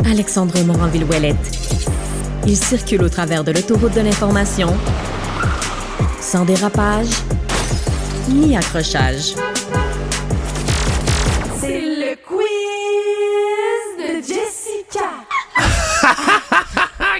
Alexandre Moranville-Ouellette. Il circule au travers de l'autoroute de l'information, sans dérapage ni accrochage. C'est le quiz de Jessica.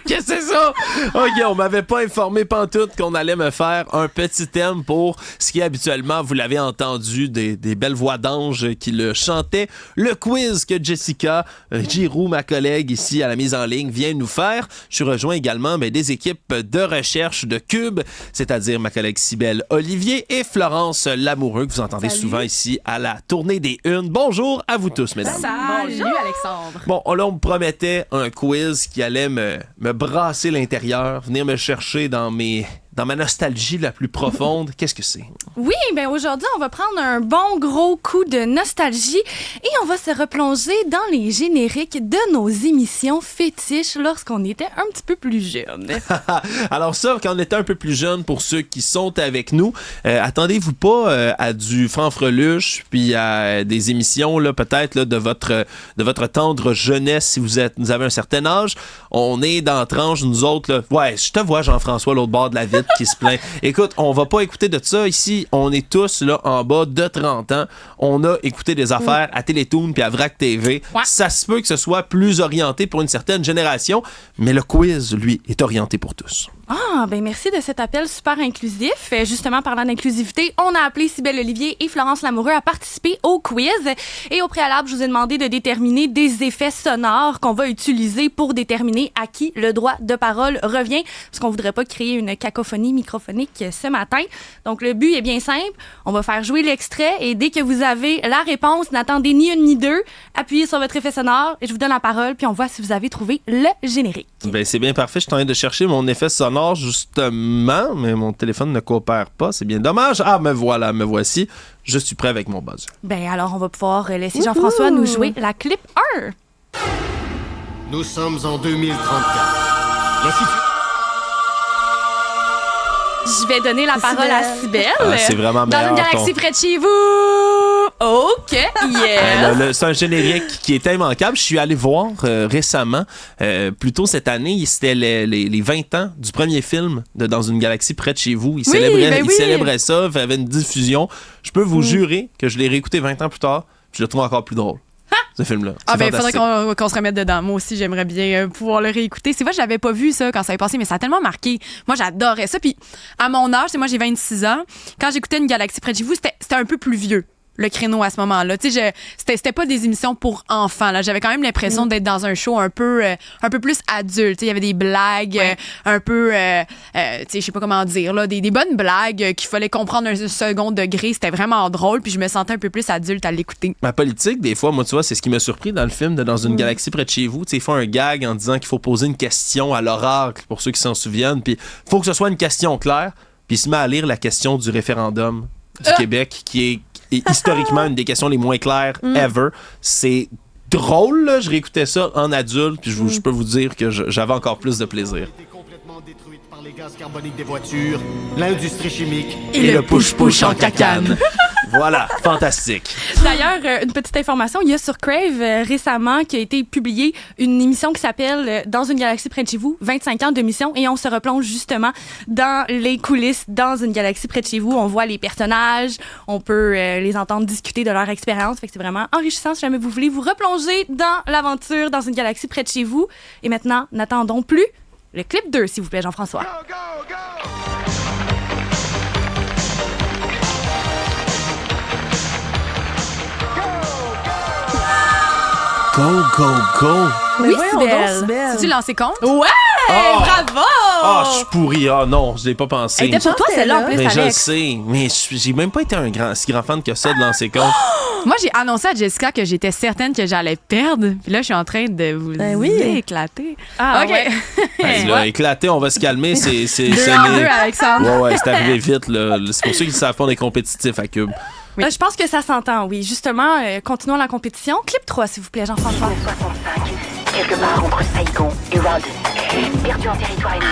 Qu'est-ce que c'est ça? OK, on m'avait pas informé pantoute qu'on allait me faire un petit thème pour ce qui est habituellement, vous l'avez entendu, des belles voix d'ange qui le chantaient. Le quiz que Jessica Giroux, ma collègue ici à la mise en ligne, vient nous faire. Je suis rejoint également des équipes de recherche de Cube, c'est-à-dire ma collègue Cybèle Olivier et Florence Lamoureux, que vous entendez souvent ici à la tournée des Unes. Bonjour à vous tous, mesdames. Salut Alexandre. Bon, là, on me promettait un quiz qui allait me brasser l'intérieur, venir me chercher dans ma nostalgie la plus profonde. Qu'est-ce que c'est? Oui, bien aujourd'hui, on va prendre un bon gros coup de nostalgie et on va se replonger dans les génériques de nos émissions fétiches lorsqu'on était un petit peu plus jeunes. Alors ça, quand on était un peu plus jeune, pour ceux qui sont avec nous, attendez-vous pas à du fanfreluche, puis à des émissions là, peut-être là, de votre tendre jeunesse si vous avez un certain âge. On est dans la tranche, nous autres, là. Ouais, je te vois Jean-François, l'autre bord de la vitre qui se plaint. Écoute, on va pas écouter de ça ici. On est tous là en bas de 30 ans. On a écouté des affaires à Télétoon puis à Vrac TV. Ouais. Ça se peut que ce soit plus orienté pour une certaine génération, mais le quiz, lui, est orienté pour tous. Ah, ben merci de cet appel super inclusif. Justement, parlant d'inclusivité, on a appelé Cybèle Olivier et Florence Lamoureux à participer au quiz. Et au préalable, je vous ai demandé de déterminer des effets sonores qu'on va utiliser pour déterminer à qui le droit de parole revient, parce qu'on voudrait pas créer une cacophonie microphonique ce matin. Donc, le but est bien simple. On va faire jouer l'extrait et dès que vous avez la réponse, n'attendez ni une ni deux, appuyez sur votre effet sonore et je vous donne la parole, puis on voit si vous avez trouvé le générique. Ben, c'est bien parfait. Je suis en train de chercher mon effet sonore, justement, mais mon téléphone ne coopère pas. C'est bien dommage. Ah, me voilà, me voici. Je suis prêt avec mon buzzer. Ben, alors, on va pouvoir laisser Jean-François nous jouer la clip 1. Nous sommes en 2034. La situation... Je vais donner la parole à Cybèle. Ah, c'est vraiment meilleur. Dans une galaxie près de chez vous. OK, yes. C'est un générique qui était immanquable. Je suis allé voir récemment, plus tôt cette année, c'était les 20 ans du premier film de Dans une galaxie près de chez vous. Il célébrait ça, il y avait une diffusion. Je peux vous jurer que je l'ai réécouté 20 ans plus tard, puis je le trouve encore plus drôle. Ce film-là. Il faudrait qu'on se remette dedans. Moi aussi, j'aimerais bien pouvoir le réécouter. C'est vrai, je l'avais pas vu ça quand ça avait passé, mais ça a tellement marqué. Moi, j'adorais ça. Puis, à mon âge, moi, j'ai 26 ans. Quand j'écoutais Une galaxie près de chez vous, c'était un peu plus vieux, le créneau à ce moment-là. Tu sais, c'était pas des émissions pour enfants, là. J'avais quand même l'impression d'être dans un show un peu plus adulte. Tu sais, il y avait des blagues un peu, tu sais, je sais pas comment dire, là, des bonnes blagues qu'il fallait comprendre un second degré. C'était vraiment drôle, puis je me sentais un peu plus adulte à l'écouter. Ma politique, des fois, moi, tu vois, c'est ce qui m'a surpris dans le film de Dans une galaxie près de chez vous. Tu sais, ils font un gag en disant qu'il faut poser une question à l'oracle, pour ceux qui s'en souviennent, puis il faut que ce soit une question claire, puis il se met à lire la question du référendum du Québec, qui est historiquement une des questions les moins claires ever. C'est drôle, là. Je réécoutais ça en adulte, puis je peux vous dire que j'avais encore plus de plaisir. Complètement détruite par les gaz carboniques des voitures, l'industrie chimique et le push-push en cacane. Voilà, fantastique. D'ailleurs, une petite information, il y a sur Crave récemment qui a été publiée une émission qui s'appelle Dans une galaxie près de chez vous, 25 ans de mission, et on se replonge justement dans les coulisses Dans une galaxie près de chez vous. On voit les personnages, on peut les entendre discuter de leur expérience, fait que c'est vraiment enrichissant si jamais vous voulez vous replonger dans l'aventure Dans une galaxie près de chez vous. Et maintenant, n'attendons plus le clip 2, s'il vous plaît, Jean-François. Go, go, go! Go, go, go! Oui, Cybèle. Tu lancé compte? Ouais! Bravo! Ah, je suis pourri. Ah non, je l'ai pas pensé. C'était pour toi, celle-là, en plus, Mais Alex. je le sais, mais j'ai même pas été si grand fan que ça de lancer compte. Moi, j'ai annoncé à Jessica que j'étais certaine que j'allais perdre. Puis là, je suis en train de vous éclater. Ah, OK. ouais. Là, éclaté, on va se calmer. C'est 2-2, Alexandre. Ouais, c'est arrivé vite. Là. C'est pour ceux qui savent pas, on est compétitif à Cube. Oui. Je pense que ça s'entend, oui. Justement, continuons la compétition. Clip 3, s'il vous plaît, Jean-François. 65, quelque part entre Saigon et Rawdon, perdu en territoire ennemi.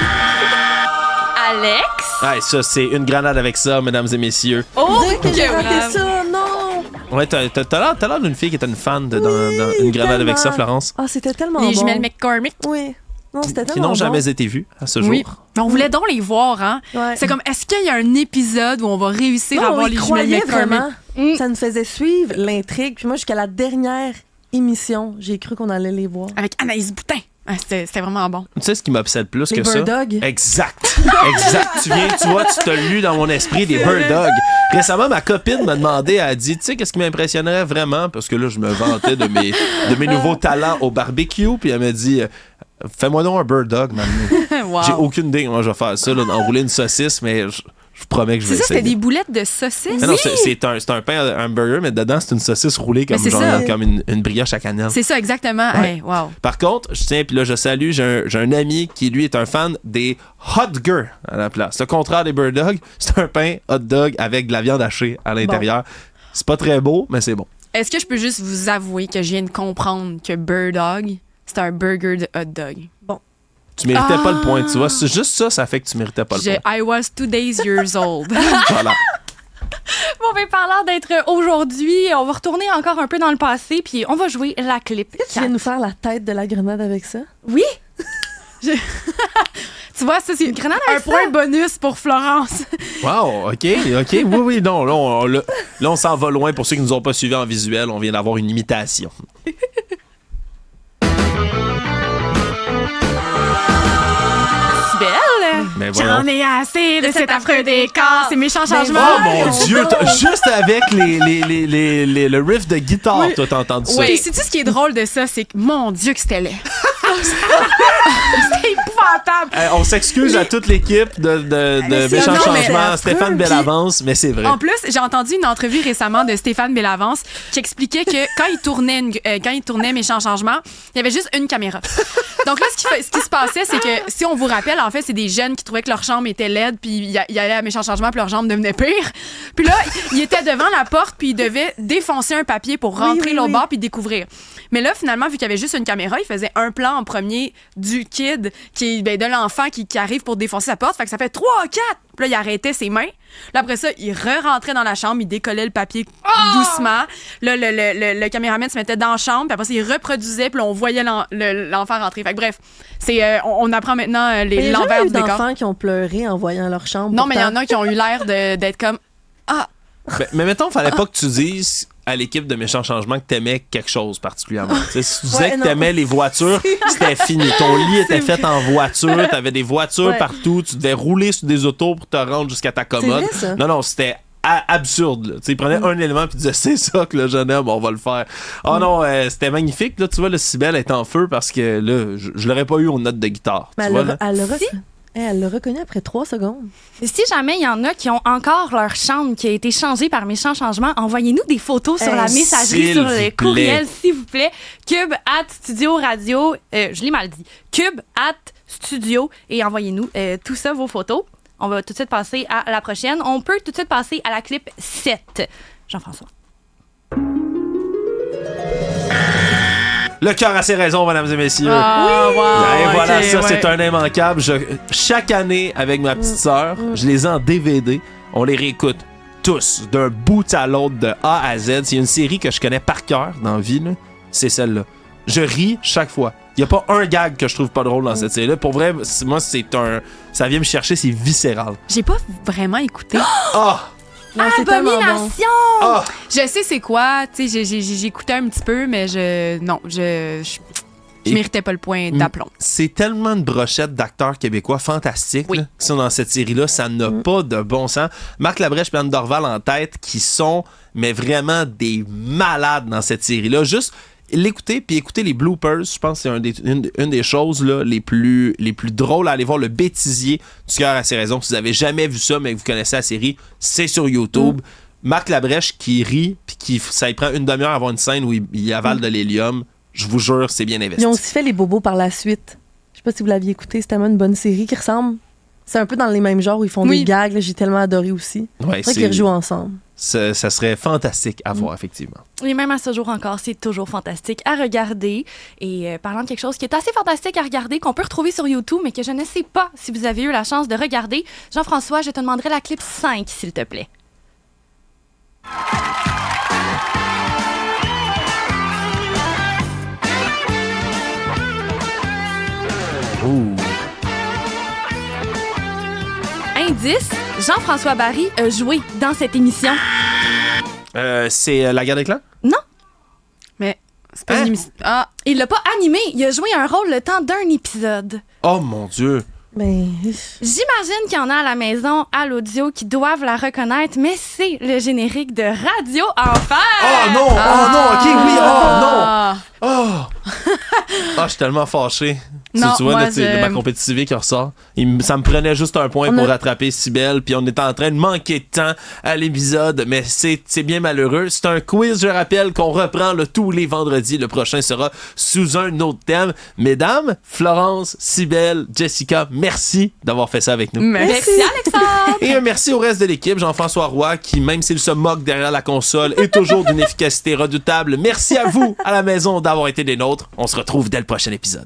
Alex. Ouais, ça, c'est une grenade avec ça, mesdames et messieurs. Oh, que j'ai raté ça, non! Ouais, t'as l'air d'une fille qui était une fan de dans une grenade avec ça, Florence. Ah, c'était tellement Les bon. jumelles McCormick. Oui. Non, c'était Qui tellement n'ont bon. jamais été vues à ce jour. Oui. Mais on voulait donc les voir, hein? Ouais. C'est comme, est-ce qu'il y a un épisode où on va réussir à Non, voir on y les jumelles croyait McCormick? vraiment. Ça nous faisait suivre l'intrigue. Puis moi, jusqu'à la dernière émission, j'ai cru qu'on allait les voir. Avec Anaïs Boutin. Ah, c'était vraiment bon. Tu sais ce qui m'obsède plus Les que ça? Bird Dogs. Exact. Tu vois, tu t'as lu dans mon esprit des Bird Dogs. Récemment, ma copine m'a demandé, elle a dit, tu sais, qu'est-ce qui m'impressionnerait vraiment? Parce que là, je me vantais de mes nouveaux talents au barbecue. Puis elle m'a dit, fais-moi donc un Bird Dog, maintenant. Wow. J'ai aucune idée comment je vais faire ça, là, d'enrouler une saucisse, mais je vous promets que je vais C'est ça, essayer. c'était des boulettes de saucisses. Ah non, c'est un pain à hamburger, mais dedans, c'est une saucisse roulée comme, Mais c'est ça. comme une brioche à cannelle. C'est ça, exactement. Ouais. Hey, wow. Par contre, je tiens, puis là, je salue, j'ai un ami qui, lui, est un fan des hot dog à la place. Le contraire des Bird Dog, c'est un pain hot dog avec de la viande hachée à l'intérieur. C'est pas très beau, mais c'est bon. Est-ce que je peux juste vous avouer que je viens de comprendre que Bird Dog, c'est un burger de hot dog? Tu méritais pas le point, tu vois. C'est juste ça, ça fait que tu méritais pas le point. I was 2 days years old. Voilà. Bon, ben, parlant d'être aujourd'hui, on va retourner encore un peu dans le passé, puis on va jouer la clip. Tu viens nous faire la tête de la grenade avec ça? Oui! Tu vois, ça, c'est une grenade un avec ça. point bonus pour Florence. Wow, OK. Oui, non. Là, on s'en va loin. Pour ceux qui nous ont pas suivis en visuel, on vient d'avoir une imitation. Belle! Mais voyons. J'en ai assez de cet affreux décor, ces méchants changements. Oh mon Dieu, juste avec le riff de guitare, toi, t'as entendu ça. Oui. Sais-tu ce qui est drôle de ça? C'est que, mon Dieu, que c'était laid. C'était épouvantable. On s'excuse à toute l'équipe de mais c'est- Méchants non, mais Changements, c'est Stéphane affreux, Bellavance, mais c'est vrai. En plus, j'ai entendu une entrevue récemment de Stéphane Bellavance qui expliquait que quand il tournait Méchants Changements, il y avait juste une caméra. Donc là, ce qui se passait, c'est que, si on vous rappelle, en fait, c'est des jeunes qui trouvaient que leur chambre était laide, puis ils allaient à Méchants Changements, puis leur chambre devenait pire. Puis là, ils étaient devant la porte, puis ils devaient défoncer un papier pour rentrer l'autre bord, puis découvrir. Mais là, finalement, vu qu'il y avait juste une caméra, il faisait un plan en premier du kid, de l'enfant qui arrive pour défoncer sa porte. Fait que ça fait 3, 4. Puis là, il arrêtait ses mains. Là, après ça, il re-rentrait dans la chambre, il décollait le papier doucement. Là, le caméraman se mettait dans la chambre, puis après ça, il reproduisait, puis là, on voyait l'enfant rentrer. Fait que bref, on apprend maintenant Il y a l'envers jamais eu du décor. d'enfants qui ont pleuré en voyant leur chambre. Non, mais il y en pourtant. a qui ont eu l'air d'être comme... Mais mettons, fallait pas que tu dises à l'équipe de Méchants Changements que t'aimais quelque chose particulièrement. Tu sais, si tu disais que non. t'aimais les voitures, c'était fini. Ton lit était fait en voiture, t'avais des voitures partout, tu devais rouler sur des autos pour te rendre jusqu'à ta commode. vrai, ça? Non, c'était absurde. Là. Tu sais, il prenait un élément puis disait c'est ça que le jeune homme, on va le faire. Oh non, c'était magnifique. Là, tu vois, le Cybèle est en feu parce que là, je l'aurais pas eu aux notes de guitare. Mais Tu vois, là? elle l'a reconnu après 3 secondes. Si jamais il y en a qui ont encore leur chambre qui a été changée par Méchants Changements, envoyez-nous des photos sur la messagerie, s'il sur vous le plaît. courriel, s'il vous plaît. Cube@studio radio, je l'ai mal dit. Cube@studio et envoyez-nous tout ça, vos photos. On va tout de suite passer à la prochaine. On peut tout de suite passer à la clip 7. Jean-François. Le cœur a ses raisons, mesdames et messieurs. Ah, wow, Et voilà, ok, ça, ouais. c'est un immanquable. Chaque année, avec ma petite sœur, je les ai en DVD. On les réécoute tous, d'un bout à l'autre, de A à Z. C'est une série que je connais par cœur dans la vie, là. C'est celle-là. Je ris chaque fois. Il n'y a pas un gag que je trouve pas drôle dans cette série-là. Pour vrai, moi, ça vient me chercher, c'est viscéral. J'ai pas vraiment écouté. Ah! Non, c'est tellement bon. Abomination! Ah! Je sais c'est quoi, tu sais, j'ai écouté un petit peu, mais je Et- méritais pas le point d'aplomb. C'est tellement une brochette d'acteurs québécois fantastiques Oui. là, qui sont dans cette série-là. Ça n'a pas de bon sens. Marc Labrèche et Anne Dorval en tête qui sont, mais vraiment des malades dans cette série-là. Juste l'écouter puis écouter les bloopers, je pense que c'est une des choses là, les plus drôles à aller voir. Le bêtisier du cœur à ses raisons. Si vous avez jamais vu ça, mais que vous connaissez la série, c'est sur YouTube. Marc Labrèche qui rit puis ça y prend une demi-heure à avoir une scène où il avale de l'hélium. Je vous jure, c'est bien investi. Ils ont aussi fait Les Bobos par la suite. Je sais pas si vous l'aviez écouté, c'est tellement une bonne série qui ressemble. C'est un peu dans les mêmes genres où ils font Oui. des gags. Là, j'ai tellement adoré aussi. Ouais, C'est vrai qu'ils rejouent ensemble. Ça serait fantastique à voir, effectivement. Et même à ce jour encore, c'est toujours fantastique à regarder. Et parlant de quelque chose qui est assez fantastique à regarder, qu'on peut retrouver sur YouTube, mais que je ne sais pas si vous avez eu la chance de regarder, Jean-François, je te demanderai la clip 5, s'il te plaît. Ouh. Indice, Jean-François Barry a joué dans cette émission. C'est La Guerre des Clans? Non, Mais c'est pas Hein? une émission. Ah, il l'a pas animé. Il a joué un rôle le temps d'un épisode. Oh mon Dieu! Ben, J'imagine qu'il y en a à la maison, à l'audio, qui doivent la reconnaître, mais c'est le générique de Radio Enfer. Oh non! Oh non! OK, oui! Oh non! Ah. Oh! Ah, je suis tellement fâché. Non, tu vois, moi, là, c'est ma compétitivité qui ressort. Ça me prenait juste un point pour rattraper Cybèle, puis on était en train de manquer de temps à l'épisode, mais c'est bien malheureux. C'est un quiz, je rappelle, qu'on reprend tous les vendredis. Le prochain sera sous un autre thème. Mesdames, Florence, Cybèle, Jessica, merci d'avoir fait ça avec nous. Merci, Alexandre. Et un merci au reste de l'équipe, Jean-François Roy, qui, même s'il se moque derrière la console, est toujours d'une efficacité redoutable. Merci à vous, à la maison, d'avoir été des nôtres. On se retrouve dès le prochain épisode.